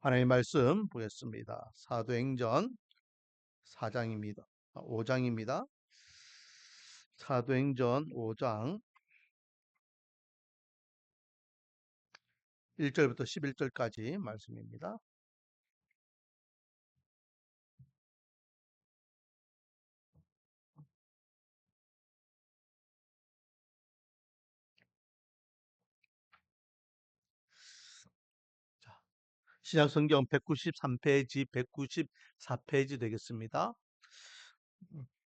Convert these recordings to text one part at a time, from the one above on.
하나님의 말씀 보겠습니다. 사도행전 4장입니다. 5장입니다. 사도행전 5장 1절부터 11절까지 말씀입니다. 신약성경 193페이지, 194페이지 되겠습니다.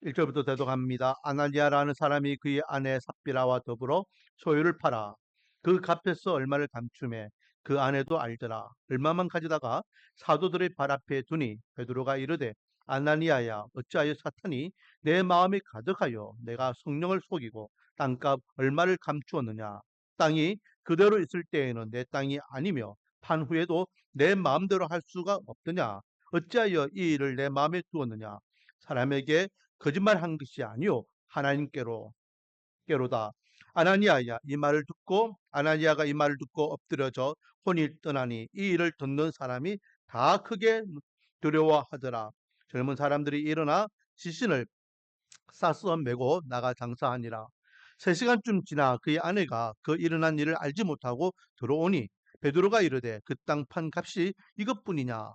1절부터 대독합니다. 아나니아라는 사람이 그의 아내 삽비라와 더불어 소유를 팔아 그 값에서 얼마를 감추매 그 아내도 알더라. 얼마만 가져다가 사도들의 발 앞에 두니 베드로가 이르되 아나니아야 어찌하여 사탄이 내 마음에 가득하여 내가 성령을 속이고 땅값 얼마를 감추었느냐. 땅이 그대로 있을 때에는 내 땅이 아니며 판 후에도 내 마음대로 할 수가 없더냐. 어찌하여 이 일을 내 마음에 두었느냐. 사람에게 거짓말한 것이 아니요 하나님께로다. 아나니아가 이 말을 듣고 엎드려져 혼이 떠나니 이 일을 듣는 사람이 다 크게 두려워하더라. 젊은 사람들이 일어나 시신을 싸서 메고 나가 장사하니라. 3시간쯤 지나 그의 아내가 그 일어난 일을 알지 못하고 들어오니 베드로가 이르되 그 땅 판 값이 이것뿐이냐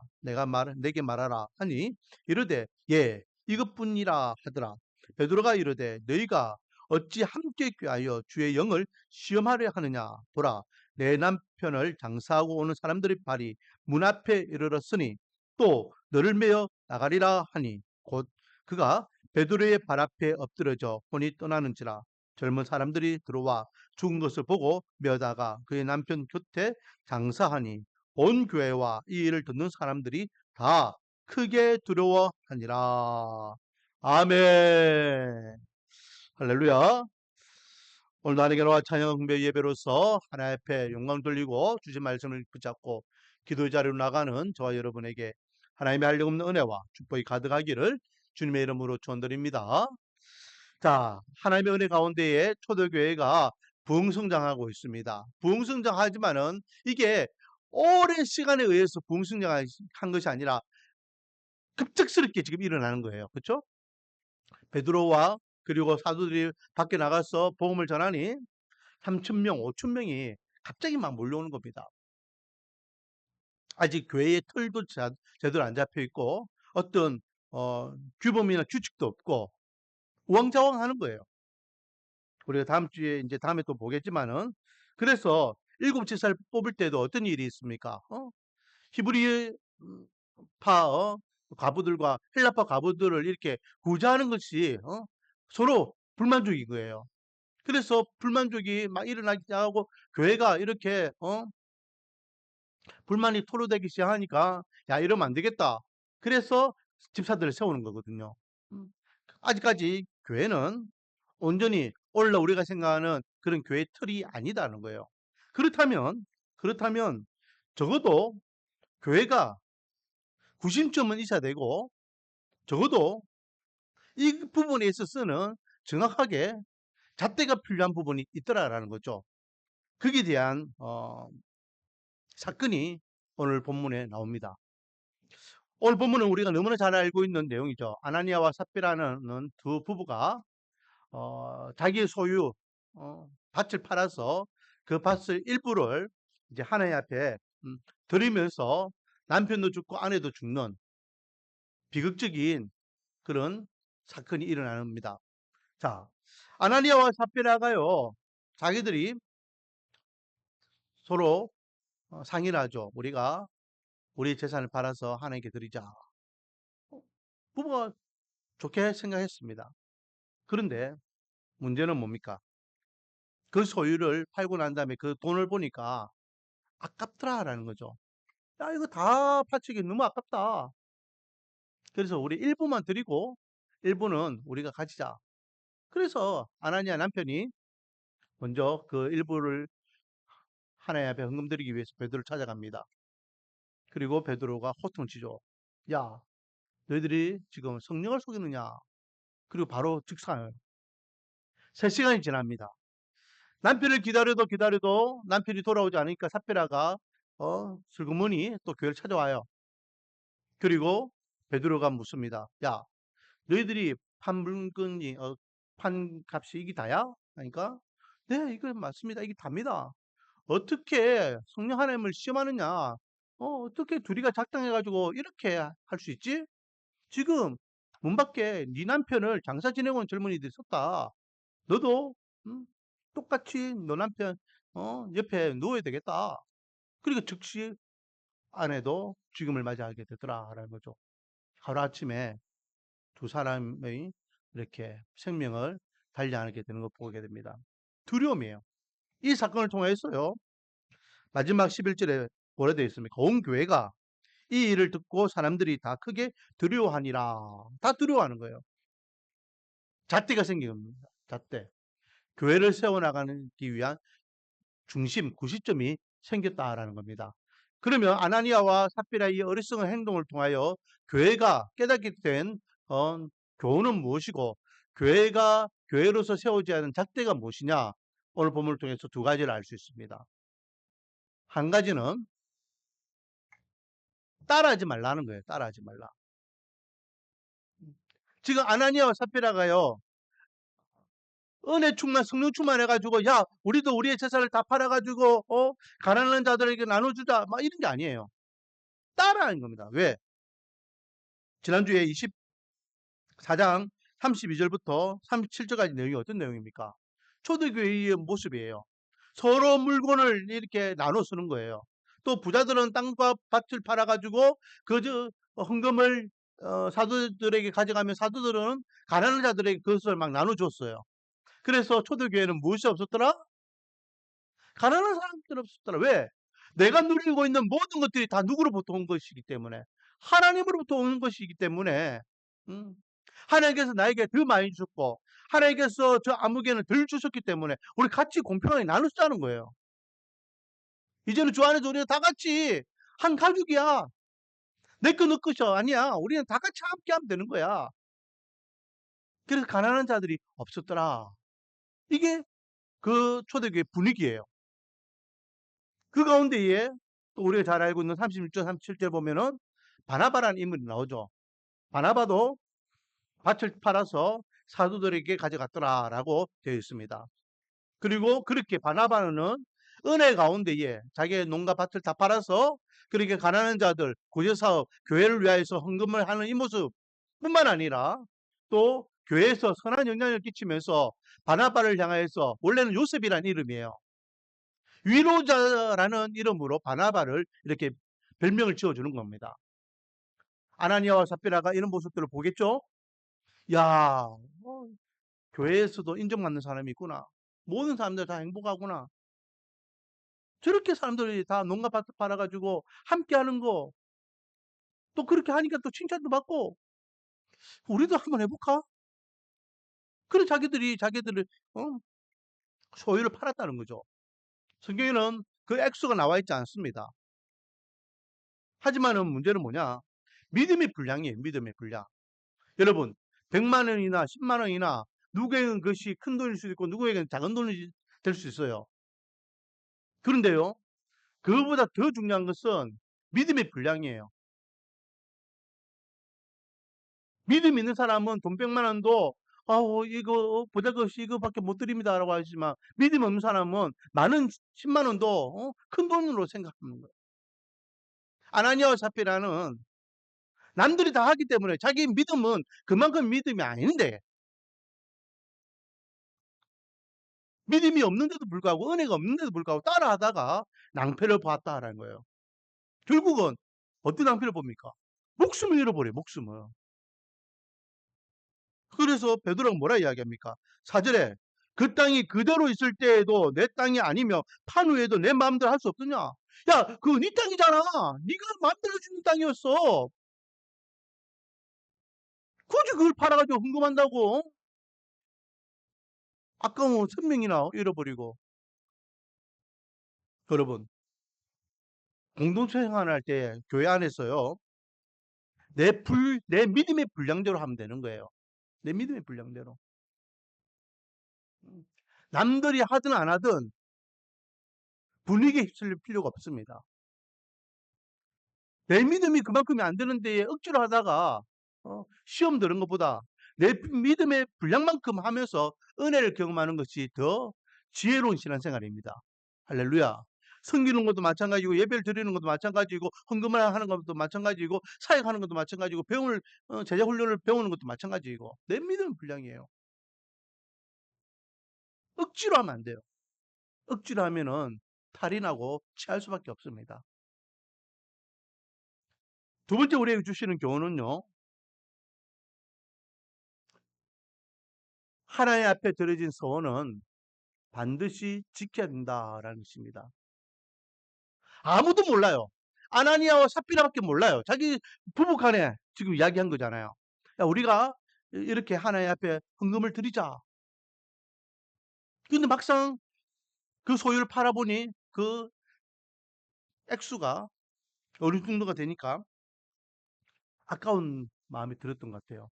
내게 말하라 하니 이르되 예 이것뿐이라 하더라. 베드로가 이르되 너희가 어찌 함께 꾀하여 주의 영을 시험하려 하느냐. 보라 내 남편을 장사하고 오는 사람들의 발이 문 앞에 이르렀으니 또 너를 메어 나가리라 하니 곧 그가 베드로의 발 앞에 엎드려져 혼이 떠나는지라. 젊은 사람들이 들어와 죽은 것을 보고 메다가 그의 남편 곁에 장사하니 온 교회와 이 일을 듣는 사람들이 다 크게 두려워하니라. 아멘. 할렐루야. 오늘도 하나님께 노아 찬양 흥배 예배로서 하나님 앞에 영광 돌리고 주신 말씀을 붙잡고 기도 자리로 나가는 저와 여러분에게 하나님의 한량없는 은혜와 축복이 가득하기를 주님의 이름으로 축원드립니다. 자, 하나님의 은혜 가운데에 초대교회가 부흥성장하고 있습니다. 부흥성장하지만은 이게 오랜 시간에 의해서 부흥성장한 것이 아니라 급작스럽게 지금 일어나는 거예요. 그렇죠? 베드로와 그리고 사도들이 밖에 나가서 복음을 전하니 3,000명, 5,000명이 갑자기 막 몰려오는 겁니다. 아직 교회의 틀도 제대로 안 잡혀 있고 어떤 규범이나 규칙도 없고 우왕좌왕하는 거예요. 우리가 다음에 또 보겠지만은 그래서 7지살 뽑을 때도 어떤 일이 있습니까? 히브리파 과부들과 헬라파 과부들을 이렇게 구제하는 것이 서로 불만족인 거예요. 그래서 불만족이 막 일어나기 시작하고 교회가 이렇게 불만이 토로되기 시작하니까 야 이러면 안 되겠다. 그래서 집사들을 세우는 거거든요. 음. 아직까지 교회는 온전히 올라 우리가 생각하는 그런 교회 틀이 아니다는 거예요. 그렇다면 적어도 교회가 구심점은 있어야 되고 적어도 이 부분에 있어서는 정확하게 잣대가 필요한 부분이 있더라라는 거죠. 거기에 대한 사건이 오늘 본문에 나옵니다. 오늘 본문은 우리가 너무나 잘 알고 있는 내용이죠. 아나니아와 삽비라는 두 부부가 자기의 소유 밭을 팔아서 그 밭을 일부를 이제 하나님 앞에 드리면서 남편도 죽고 아내도 죽는 비극적인 그런 사건이 일어납니다. 자, 아나니아와 삽비라가요, 자기들이 서로 상의를 하죠. 우리가 우리 재산을 팔아서 하나님께 드리자. 부부가 좋게 생각했습니다. 그런데 문제는 뭡니까? 그 소유를 팔고 난 다음에 그 돈을 보니까 아깝더라라는 거죠. 야, 이거 다 바치기 너무 아깝다. 그래서 우리 일부만 드리고 일부는 우리가 가지자. 그래서 아나니아 남편이 먼저 그 일부를 하나님 앞에 헌금 드리기 위해서 베드로를 찾아갑니다. 그리고 베드로가 호통치죠. 야, 너희들이 지금 성령을 속이느냐? 그리고 바로 즉사해요. 3시간이 지납니다. 남편을 기다려도 남편이 돌아오지 않으니까 삽비라가 슬그머니 또 교회를 찾아와요. 그리고 베드로가 묻습니다. 야, 너희들이 판물건이 판값이 이게 다야? 하니까 네, 이거 맞습니다. 이게 답니다. 어떻게 성령 하나님을 시험하느냐? 어떻게 둘이가 작당해가지고 이렇게 할 수 있지? 지금 문 밖에 네 남편을 장사 지내고 온 젊은이들이 있었다. 너도 음, 똑같이 너 남편 옆에 누워야 되겠다. 그리고 즉시 아내도 죽음을 맞이하게 되더라라는 거죠. 하루아침에 두 사람의 이렇게 생명을 달리하게 되는 걸 보게 됩니다. 두려움이에요. 이 사건을 통해서요. 마지막 11절에 뭐라 되어 있습니까? 온 교회가 이 일을 듣고 사람들이 다 크게 두려워하니라. 다 두려워하는 거예요. 잣대가 생긴 겁니다. 잣대. 교회를 세워나가기 위한 중심, 구시점이 생겼다라는 겁니다. 그러면 아나니아와 삽비라의 이 어리석은 행동을 통하여 교회가 깨닫게 된 교훈은 무엇이고 교회가 교회로서 세워져야 하는 잣대가 무엇이냐? 오늘 본문을 통해서 두 가지를 알 수 있습니다. 한 가지는 따라하지 말라는 거예요. 따라하지 말라. 지금 아나니아와 삽비라가요. 은혜 충만, 성령 충만해가지고 야 우리도 우리의 재산을 다 팔아가지고 가난한 자들에게 나눠주자 막 이런 게 아니에요. 따라하는 겁니다. 왜? 지난주에 24장 32절부터 37절까지 내용이 어떤 내용입니까? 초대교회의 모습이에요. 서로 물건을 이렇게 나눠 쓰는 거예요. 또 부자들은 땅과 밭을 팔아가지고 그 헌금을 사도들에게 가져가면 사도들은 가난한 자들에게 그것을 막 나눠줬어요. 그래서 초대교회는 무엇이 없었더라? 가난한 사람들 없었더라. 왜? 내가 누리고 있는 모든 것들이 다 누구로부터 온 것이기 때문에 하나님으로부터 오는 것이기 때문에 음, 하나님께서 나에게 더 많이 주셨고 하나님께서 저 아무개는 덜 주셨기 때문에 우리 같이 공평하게 나누자는 거예요. 이제는 주 안에서 우리가 다 같이 한 가족이야. 내 거 너 것이 아니야. 우리는 다 같이 함께 하면 되는 거야. 그래서 가난한 자들이 없었더라. 이게 그 초대교회 분위기예요. 그 가운데에 또 우리가 잘 알고 있는 36절, 37절 보면은 바나바라는 인물이 나오죠. 바나바도 밭을 팔아서 사도들에게 가져갔더라라고 되어 있습니다. 그리고 그렇게 바나바는 은혜 가운데에 자기의 농가 밭을 다 팔아서 그렇게 가난한 자들, 구제사업, 교회를 위하여서 헌금을 하는 이 모습 뿐만 아니라 또 교회에서 선한 영향을 끼치면서 바나바를 향하여서 원래는 요셉이라는 이름이에요. 위로자라는 이름으로 바나바를 이렇게 별명을 지어주는 겁니다. 아나니아와 삽비라가 이런 모습들을 보겠죠? 야, 교회에서도 인정받는 사람이 있구나. 모든 사람들 다 행복하구나. 저렇게 사람들이 다 농가 밭을 팔아가지고 함께 하는 거, 또 그렇게 하니까 또 칭찬도 받고, 우리도 한번 해볼까? 그래, 자기들을, 어? 소유를 팔았다는 거죠. 성경에는 그 액수가 나와 있지 않습니다. 하지만은 문제는 뭐냐? 믿음의 분량이에요, 믿음의 분량. 여러분, 100만 원이나 10만 원이나 누구에게는 그것이 큰 돈일 수도 있고 누구에게는 작은 돈이 될 수 있어요. 그런데요, 그거보다 더 중요한 것은 믿음의 분량이에요. 믿음 있는 사람은 돈 100만 원도 이거 보잘것이 이거밖에 못 드립니다라고 하지만 믿음 없는 사람은 많은 10만 원도 큰 돈으로 생각하는 거예요. 아나니아와 삽비라는 남들이 다 하기 때문에 자기 믿음은 그만큼 믿음이 아닌데 믿음이 없는데도 불구하고 은혜가 없는데도 불구하고 따라하다가 낭패를 봤다라는 거예요. 결국은 어떤 낭패를 봅니까? 목숨을 잃어버려요. 목숨을. 그래서 베드로가 뭐라 이야기합니까? 4절에 그 땅이 그대로 있을 때에도 내 땅이 아니며 판 후에도 내 마음대로 할 수 없느냐? 야, 그거 네 땅이잖아. 네가 마음대로 주는 땅이었어. 굳이 그걸 팔아가지고 헌금한다고? 아까운 생명이나 잃어버리고. 여러분, 공동체 생활할 때 교회 안에서요. 내 믿음의 분량대로 하면 되는 거예요. 내 믿음의 분량대로. 남들이 하든 안 하든 분위기에 휩쓸릴 필요가 없습니다. 내 믿음이 그만큼이 안 되는데 억지로 하다가 시험 드는 것보다 내 믿음의 분량만큼 하면서 은혜를 경험하는 것이 더 지혜로운 신앙생활입니다. 할렐루야. 섬기는 것도 마찬가지고 예배를 드리는 것도 마찬가지고 헌금을 하는 것도 마찬가지고 사역하는 것도 마찬가지고 제자 훈련을 배우는 것도 마찬가지고 내 믿음의 분량이에요. 억지로 하면 안 돼요. 억지로 하면은 탈이 나고 취할 수밖에 없습니다. 두 번째 우리에게 주시는 교훈은요. 하나님 앞에 드려진 서원은 반드시 지켜야 된다라는 것입니다. 아무도 몰라요. 아나니아와 삽비라밖에 몰라요. 자기 부부간에 지금 이야기한 거잖아요. 야, 우리가 이렇게 하나님 앞에 헌금을 드리자. 근데 막상 그 소유를 팔아보니 그 액수가 어느 정도가 되니까 아까운 마음이 들었던 것 같아요.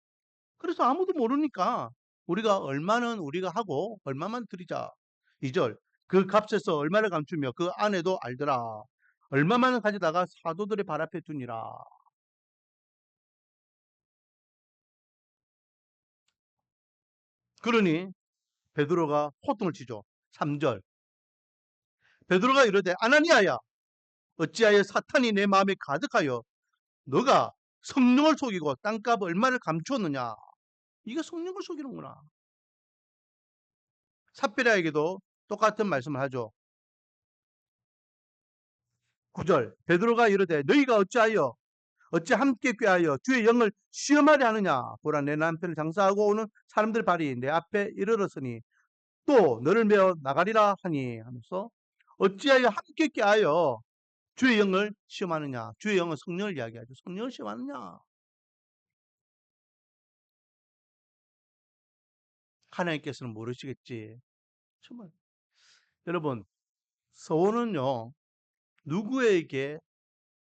그래서 아무도 모르니까 얼마는 우리가 하고 얼마만 드리자. 2절 그 값에서 얼마를 감추며 그 아내도 알더라. 얼마만 가져다가 사도들의 발 앞에 두니라. 그러니 베드로가 호통을 치죠. 3절 베드로가 이르되 아나니아야 어찌하여 사탄이 내 마음에 가득하여 너가 성령을 속이고 땅값 얼마를 감추었느냐. 이게 성령을 속이는구나. 삽비라에게도 똑같은 말씀을 하죠. 9절 베드로가 이르되 너희가 어찌 함께 꾀하여 주의 영을 시험하려 하느냐. 보라 내 남편을 장사하고 오는 사람들 발이 내 앞에 이르렀으니 또 너를 메어 나가리라 하니 하면서 어찌하여 함께 꾀하여 주의 영을 시험하느냐. 주의 영은 성령을 이야기하죠. 성령을 시험하느냐. 하나님께서는 모르시겠지. 정말 여러분 서원은요 누구에게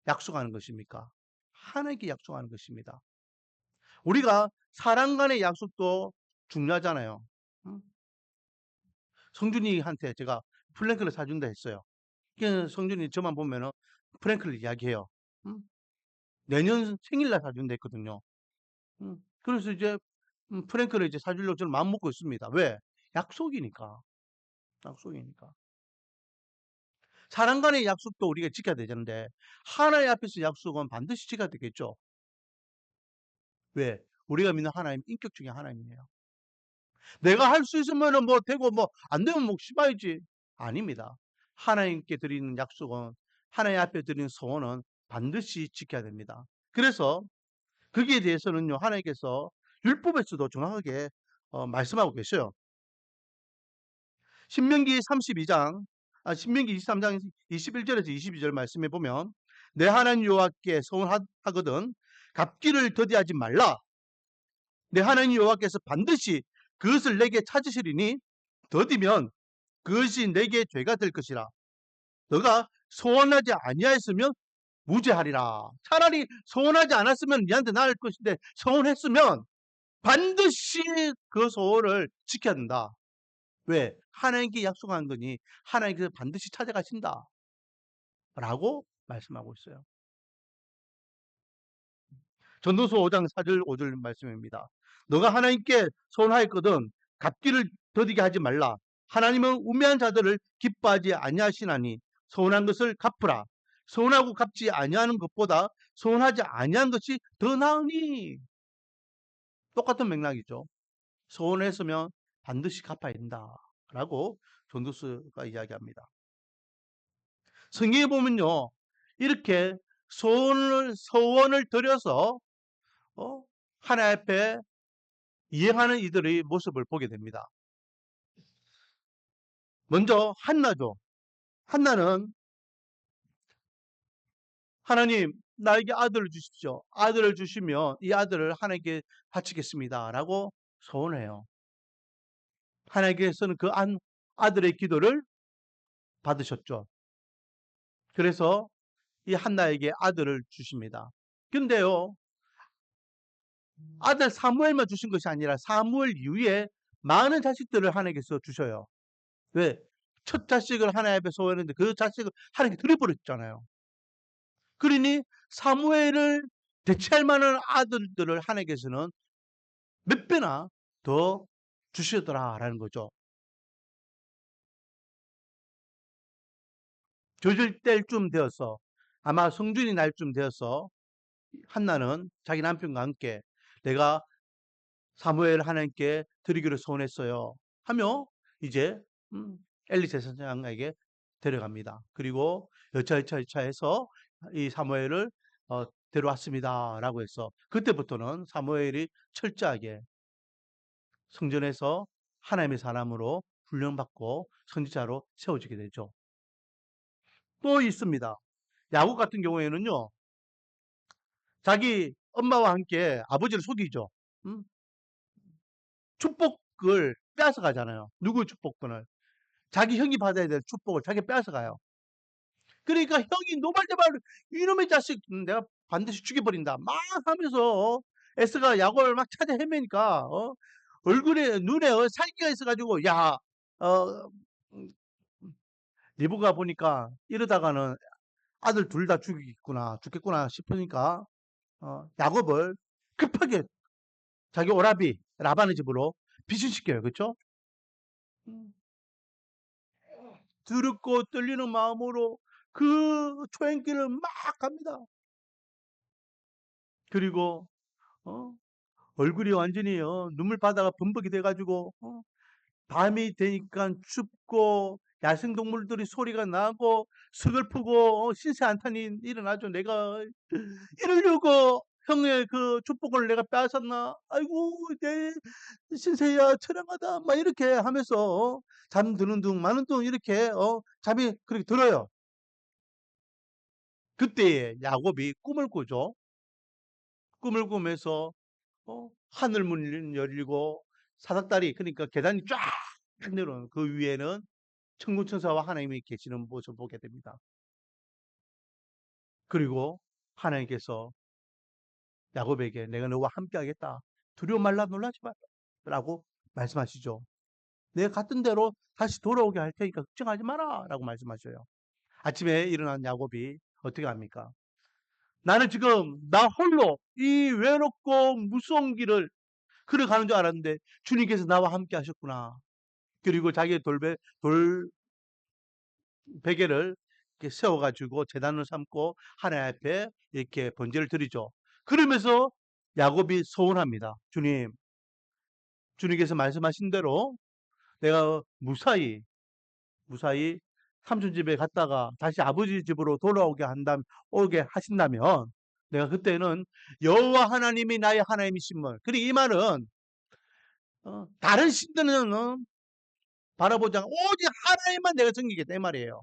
약속하는 것입니까? 하나님께 약속하는 것입니다. 우리가 사람 간의 약속도 중요하잖아요. 성준이한테 제가 프랭크를 사준다 했어요. 성준이 저만 보면은 프랭크를 이야기해요. 내년 생일날 사준다 했거든요. 그래서 이제 프랭크를 이제 사주려고 저는 마음 먹고 있습니다. 왜? 약속이니까. 약속이니까. 사람 간의 약속도 우리가 지켜야 되는데 하나님 앞에서 약속은 반드시 지켜야 되겠죠. 왜? 우리가 믿는 하나님 인격 중에 하나님이에요. 내가 할 수 있으면은 뭐 되고 뭐 안 되면 뭐 씹어야지. 아닙니다. 하나님께 드리는 약속은 하나님 앞에 드리는 소원은 반드시 지켜야 됩니다. 그래서 거기에 대해서는요 하나님께서 율법에서도 정확하게 말씀하고 계셔요. 신명기 23장 21절에서 22절 말씀해 보면 내 하나님 여호와께 소원하거든 갚기를 더디하지 말라. 내 하나님 여호와께서 반드시 그것을 내게 찾으시리니 더디면 그것이 내게 죄가 될 것이라. 너가 소원하지 아니하였으면 무죄하리라. 차라리 소원하지 않았으면 니한테 나을 것인데 소원했으면 반드시 그 소원을 지켜야 된다. 왜? 하나님께 약속한 거니 하나님께서 반드시 찾아가신다. 라고 말씀하고 있어요. 전도서 5장 4절 5절 말씀입니다. 너가 하나님께 소원하였거든 갚기를 더디게 하지 말라. 하나님은 우매한 자들을 기뻐하지 아니하시나니 소원한 것을 갚으라. 소원하고 갚지 아니하는 것보다 소원하지 아니한 것이 더 나으니. 똑같은 맥락이죠. 소원했으면 반드시 갚아야 된다. 라고 전도서가 이야기합니다. 성경에 보면요. 이렇게 소원을 드려서 하나님 앞에 이행하는 이들의 모습을 보게 됩니다. 먼저 한나죠. 한나는 하나님 나에게 아들을 주십시오. 아들을 주시면 이 아들을 하나님께 바치겠습니다. 라고 소원해요. 하나님께서는 그 아들의 기도를 받으셨죠. 그래서 이 한나에게 아들을 주십니다. 근데요. 아들 사무엘만 주신 것이 아니라 사무엘 이후에 많은 자식들을 하나님께서 주셔요. 왜? 첫 자식을 하나님 앞에 소원했는데 그 자식을 하나님께 드려버렸잖아요. 그러니 사무엘을 대체할 만한 아들들을 하나님께서는 몇 배나 더 주시더라라는 거죠. 조질 때쯤 되어서 아마 성준이 날쯤 되어서 한나는 자기 남편과 함께 내가 사무엘 하나님께 드리기로 소원했어요 하며 이제 엘리 제사장에게 데려갑니다. 그리고 여차여차 해서 이 사무엘을 데려왔습니다라고 해서 그때부터는 사무엘이 철저하게 성전에서 하나님의 사람으로 훈련받고 선지자로 세워지게 되죠. 또 있습니다. 야곱 같은 경우에는요, 자기 엄마와 함께 아버지를 속이죠. 음? 축복을 빼앗아 가잖아요. 누구의 축복권을? 자기 형이 받아야 될 축복을 자기가 빼앗아 가요. 그러니까 형이 노발대발 이놈의 자식 내가 반드시 죽여버린다 막 하면서 에스가 야곱을 막 찾아 헤매니까 얼굴에 눈에 살기가 있어가지고 야 음, 리브가 보니까 이러다가는 아들 둘 다 죽겠구나 싶으니까 야곱을 급하게 자기 오라비 라반의 집으로 피신시켜요. 그렇죠? 두렵고 떨리는 마음으로 그 초행길을 막 갑니다. 그리고 어, 얼굴이 완전히 눈물바다가 범벅이 돼가지고 밤이 되니까 춥고 야생동물들이 소리가 나고 서글프고 신세 한탄이 일어나죠. 내가 이러려고 형의 그 축복을 내가 빼앗았나? 아이고 내 신세야 처량하다. 막 이렇게 하면서 잠드는 둥 마는 둥 이렇게 잠이 그렇게 들어요. 그때에 야곱이 꿈을 꾸죠. 꿈을 꾸면서 하늘 문이 열리고 사닥다리 그러니까 계단이 쫙 내려오는 그 위에는 천군천사와 하나님이 계시는 모습을 보게 됩니다. 그리고 하나님께서 야곱에게 내가 너와 함께 하겠다. 두려워 말라 놀라지 마라. 라고 말씀하시죠. 내가 갔던 대로 다시 돌아오게 할 테니까 걱정하지 마라. 라고 말씀하셔요. 아침에 일어난 야곱이 어떻게 합니까? 나는 지금 나 홀로 이 외롭고 무서운 길을 걸어가는 줄 알았는데 주님께서 나와 함께 하셨구나. 그리고 자기의 돌베개를 이렇게 세워가지고 제단을 삼고 하나님 앞에 이렇게 번제를 드리죠. 그러면서 야곱이 소원합니다. 주님께서 말씀하신 대로 내가 무사히 삼촌 집에 갔다가 다시 아버지 집으로 오게 하신다면 내가 그때는 여호와 하나님이 나의 하나님이심을. 그리고 이 말은 다른 신들은 바라보지 않고 오직 하나님만 내가 섬기겠다 이 말이에요.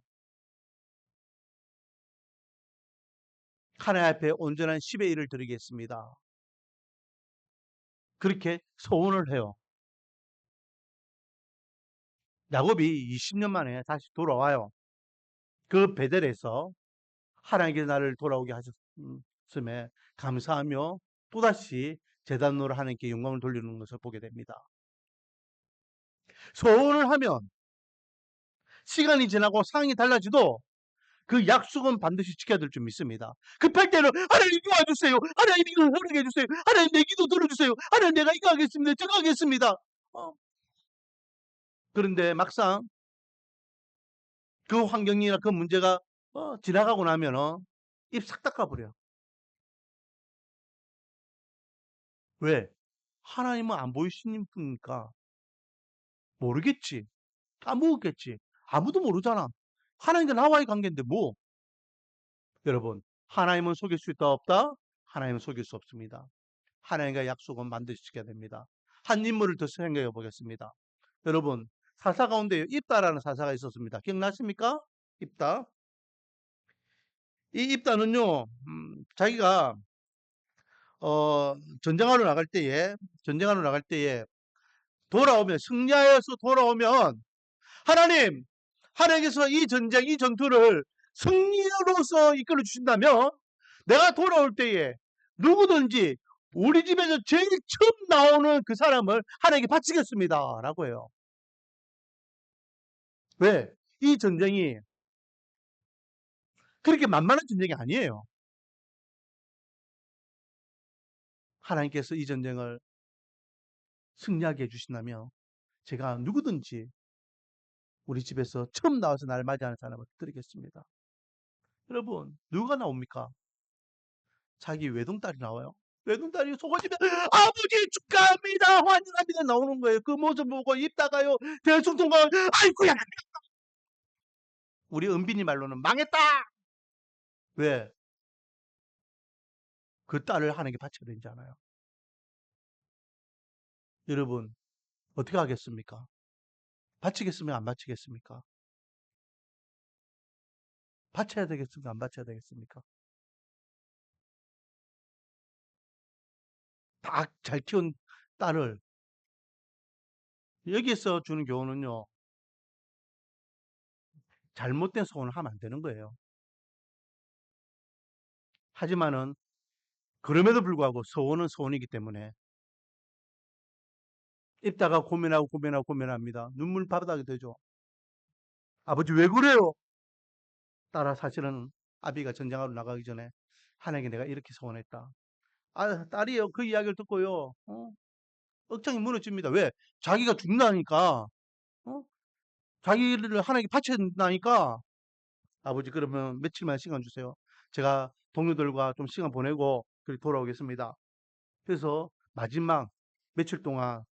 하나님 앞에 온전한 10의 1을 드리겠습니다. 그렇게 소원을 해요. 야곱이 20년 만에 다시 돌아와요. 그 베델에서 하나님께서 나를 돌아오게 하셨음에 감사하며 또다시 제단으로 하나님께 영광을 돌리는 것을 보게 됩니다. 소원을 하면 시간이 지나고 상황이 달라지도 그 약속은 반드시 지켜야 될 줄 믿습니다. 급할 때는 하나님 도와주세요. 하나님 이걸 허락해 주세요. 하나님 내 기도 들어주세요. 하나님 내가 이거 하겠습니다. 저거 하겠습니다. 그런데 막상 그 환경이나 그 문제가 지나가고 나면은 입 싹 닦아버려. 왜? 하나님은 안 보이시는 분이니까 모르겠지. 까먹었겠지. 아무도 모르잖아. 하나님과 나와의 관계인데 뭐? 여러분, 하나님은 속일 수 있다 없다? 하나님은 속일 수 없습니다. 하나님과 약속은 반드시 지켜야 됩니다. 한 인물을 더 생각해 보겠습니다. 여러분, 사사 가운데 입다라는 사사가 있었습니다. 기억나십니까? 입다. 이 입다는요, 자기가 어, 전쟁하러 나갈 때에 돌아오면 승리하여서 돌아오면 하나님, 하나님께서 이 전쟁, 이 전투를 승리로서 이끌어 주신다면 내가 돌아올 때에 누구든지 우리 집에서 제일 처음 나오는 그 사람을 하나님께 바치겠습니다. 라고 해요. 왜? 이 전쟁이 그렇게 만만한 전쟁이 아니에요. 하나님께서 이 전쟁을 승리하게 해주신다면 제가 누구든지 우리 집에서 처음 나와서 나를 맞이하는 사람을 드리겠습니다. 여러분, 누가 나옵니까? 자기 외동딸이 나와요. 외동딸이 속아지면 아버지 축하합니다 환영합니다 나오는 거예요. 그 모습 보고 입다가요 대충통과 아이고야 우리 은빈이 말로는 망했다. 왜? 그 딸을 하나님께 바쳐야 되지 않아요. 여러분 어떻게 하겠습니까? 바치겠습니까? 안 바치겠습니까? 바쳐야 되겠습니까? 안 바쳐야 되겠습니까? 다 잘 키운 딸을 여기에서 주는 교훈은요. 잘못된 소원을 하면 안 되는 거예요. 하지만은 그럼에도 불구하고 소원은 소원이기 때문에 입다가 고민하고 고민하고 고민합니다. 눈물 바다게 되죠. 아버지 왜 그래요? 딸아 사실은 아비가 전쟁하러 나가기 전에 하나님께 내가 이렇게 소원했다. 아 딸이요 그 이야기를 듣고요. 억장이 무너집니다. 왜? 자기가 죽는다니까. 어? 자기를 하나님께 바쳐야 된다니까. 아버지 그러면 며칠만 시간 주세요. 제가 동료들과 좀 시간 보내고 그렇게 돌아오겠습니다. 그래서 마지막 며칠 동안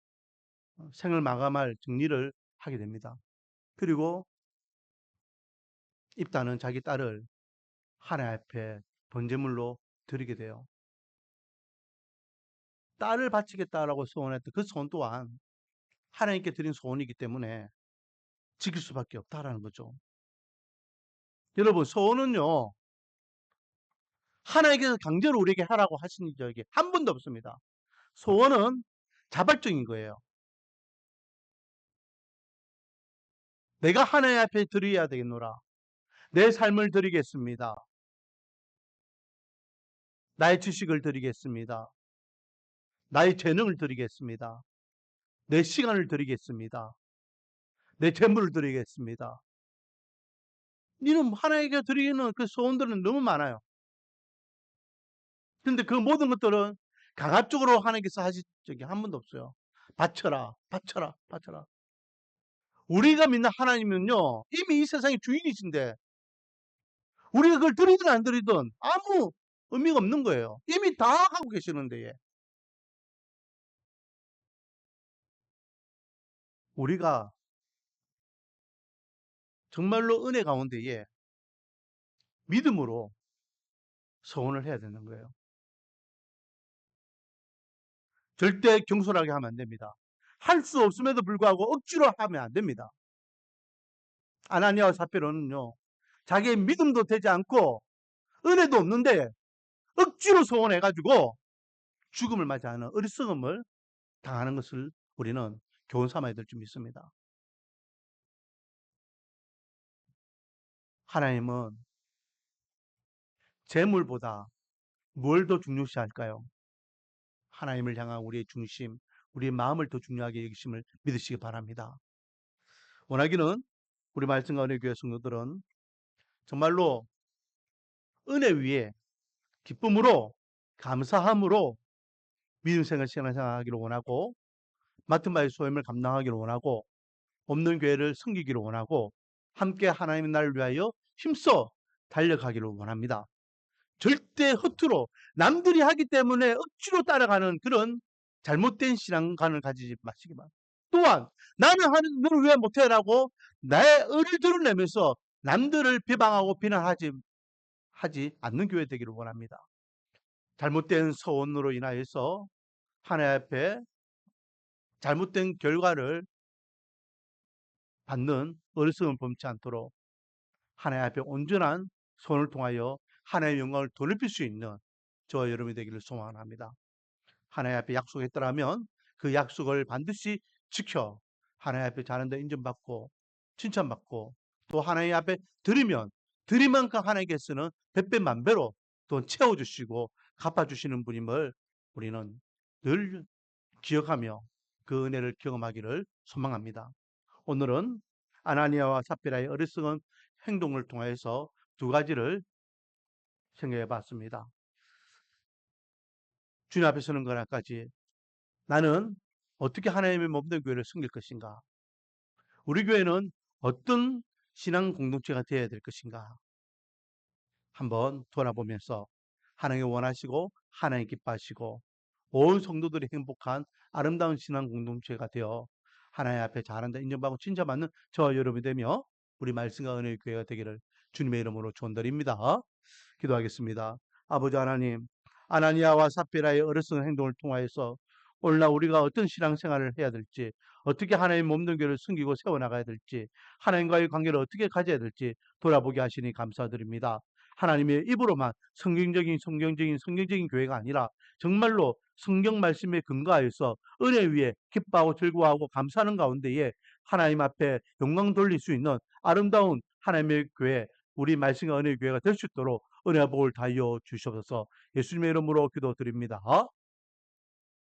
생을 마감할 정리를 하게 됩니다. 그리고 입다는 자기 딸을 하나님 앞에 번제물로 드리게 돼요. 딸을 바치겠다라고 소원했던 그 소원 또한 하나님께 드린 소원이기 때문에 지킬 수밖에 없다라는 거죠. 여러분 소원은요 하나님께서 강제로 우리에게 하라고 하신 적이 한 번도 없습니다. 소원은 자발적인 거예요. 내가 하나님 앞에 드려야 되겠노라. 내 삶을 드리겠습니다. 나의 지식을 드리겠습니다. 나의 재능을 드리겠습니다. 내 시간을 드리겠습니다. 내 재물을 드리겠습니다. 이는 하나님께 드리는 그 소원들은 너무 많아요. 근데 그 모든 것들은 강압적으로 하나님께서 하신 적이 한 번도 없어요. 바쳐라, 바쳐라, 바쳐라. 우리가 믿는 하나님은요, 이미 이 세상의 주인이신데, 우리가 그걸 드리든 안 드리든 아무 의미가 없는 거예요. 이미 다 하고 계시는데, 예. 우리가 정말로 은혜 가운데에 믿음으로 소원을 해야 되는 거예요. 절대 경솔하게 하면 안 됩니다. 할 수 없음에도 불구하고 억지로 하면 안 됩니다. 아나니아와 삽비로는요, 자기의 믿음도 되지 않고 은혜도 없는데 억지로 소원해가지고 죽음을 맞이하는 어리석음을 당하는 것을 우리는 교훈 삼아야 될 줄 믿습니다. 하나님은 재물보다 뭘 더 중요시할까요? 하나님을 향한 우리의 중심, 우리의 마음을 더 중요하게 여기심을 믿으시기 바랍니다. 원하기는 우리 말씀과 은혜교회 성도들은 정말로 은혜 위에 기쁨으로 감사함으로 믿음 생활 생활하기를 원하고 맡은 바의 소임을 감당하기를 원하고 없는 교회를 섬기기를 원하고 함께 하나님의 나라를 위하여 힘써 달려가기를 원합니다. 절대 허투루 남들이 하기 때문에 억지로 따라가는 그런 잘못된 신앙관을 가지지 마시기 바랍니다. 또한 나는 하는 너를 왜 못해라고 나의 의를 드러내면서 남들을 비방하고 비난하지 않는 교회 되기를 원합니다. 잘못된 소원으로 인하여서 하나님 앞에 잘못된 결과를 받는 어리석음을 범치 않도록 하나님 앞에 온전한 손을 통하여 하나님의 영광을 돌릴 수 있는 저와 여러분이 되기를 소망합니다. 하나님 앞에 약속했더라면 그 약속을 반드시 지켜 하나님 앞에 잘한다 인정받고 칭찬받고 또 하나님 앞에 드리면 드린 만큼 하나님께서는 백배 만배로 또 채워주시고 갚아주시는 분임을 우리는 늘 기억하며 그 은혜를 경험하기를 소망합니다. 오늘은 아나니아와 삽비라의 어리석은 행동을 통해서 두 가지를 생각해 봤습니다. 주님 앞에 서는 그날까지 나는 어떻게 하나님의 몸된 교회를 섬길 것인가? 우리 교회는 어떤 신앙 공동체가 되어야 될 것인가? 한번 돌아보면서 하나님이 원하시고 하나님 기뻐하시고 온 성도들이 행복한 아름다운 신앙 공동체가 되어 하나님 앞에 잘한다 인정받고 칭찬받는 저와 여러분이 되며 우리 말씀과 은혜의 교회가 되기를 주님의 이름으로 축원드립니다. 기도하겠습니다. 아버지 하나님, 아나니아와 삽비라의 어리석은 행동을 통하여서 오늘날 우리가 어떤 신앙생활을 해야 될지, 어떻게 하나님 몸된 교회를 숨기고 세워나가야 될지, 하나님과의 관계를 어떻게 가져야 될지 돌아보게 하시니 감사드립니다. 하나님의 입으로만 성경적인 교회가 아니라 정말로 성경 말씀에 근거하여서 은혜 위에 기뻐하고 즐거워하고 감사하는 가운데에 하나님 앞에 영광 돌릴 수 있는 아름다운 하나님의 교회, 우리 말씀과 은혜의 교회가 될 수 있도록 은혜와 복을 다하여 주시옵소서. 예수님의 이름으로 기도드립니다.